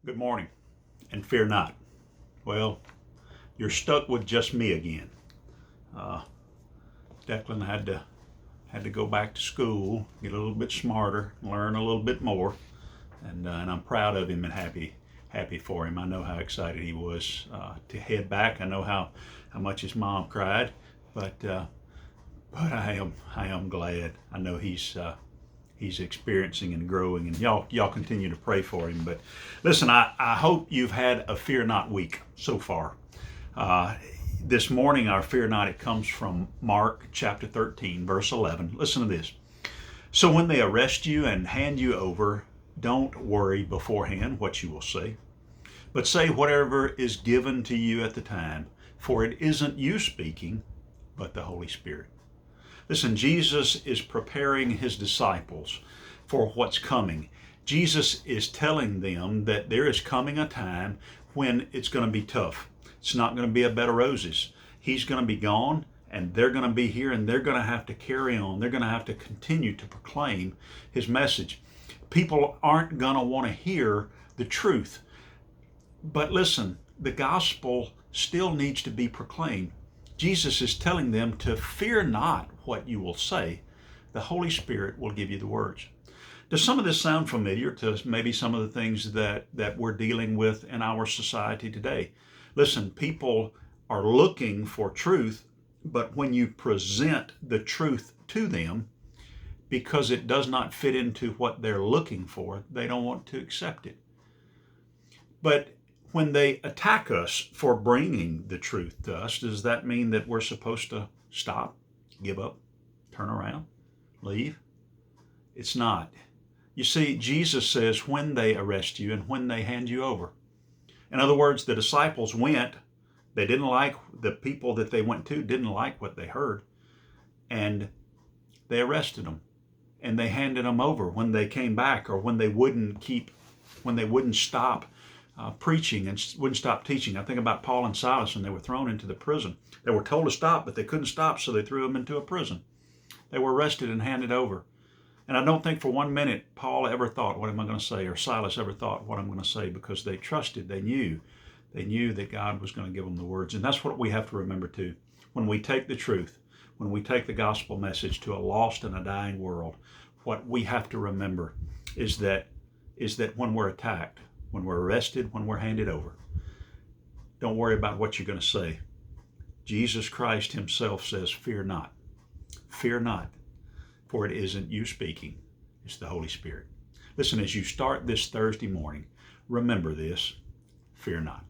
Good morning, and fear not. Well, you're stuck with just me again. Uh, Declan had to go back to school, get a little bit smarter, learn a little bit more, and I'm proud of him and happy for him. I know how excited he was to head back. I know how much his mom cried, but I am glad. I know he's experiencing and growing, and y'all continue to pray for him. But listen, I hope you've had a fear not week so far. Uh, this morning, our fear not, it comes from Mark chapter 13, verse 11. Listen to this. So when they arrest you and hand you over, don't worry beforehand what you will say, but say whatever is given to you at the time, for it isn't you speaking, but the Holy Spirit. Listen, Jesus is preparing his disciples for what's coming. Jesus is telling them that there is coming a time when it's going to be tough. It's not going to be a bed of roses. He's going to be gone, and they're going to be here, and they're going to have to carry on. They're going to have to continue to proclaim his message. People aren't going to want to hear the truth. But listen, the gospel still needs to be proclaimed. Jesus is telling them to fear not what you will say. The Holy Spirit will give you the words. Does some of this sound familiar to maybe some of the things that we're dealing with in our society today? Listen, people are looking for truth, but when you present the truth to them, because it does not fit into what they're looking for, they don't want to accept it. But when they attack us for bringing the truth to us, does that mean that we're supposed to stop, give up, turn around, leave? It's not. You see, Jesus says when they arrest you and when they hand you over. In other words, the disciples went, they didn't like, the people that they went to didn't like what they heard, and they arrested them and they handed them over when they came back, or when they wouldn't stop preaching and wouldn't stop teaching. I think about Paul and Silas when they were thrown into the prison. They were told to stop, but they couldn't stop, so they threw them into a prison. They were arrested and handed over. And I don't think for 1 minute Paul ever thought, what am I going to say? Or Silas ever thought, what I'm going to say? Because they trusted, they knew that God was going to give them the words. And that's what we have to remember too. When we take the truth, when we take the gospel message to a lost and a dying world, what we have to remember is that when we're attacked, when we're arrested, when we're handed over, don't worry about what you're going to say. Jesus Christ himself says, fear not, for it isn't you speaking, it's the Holy Spirit. Listen, as you start this Thursday morning, remember this, fear not.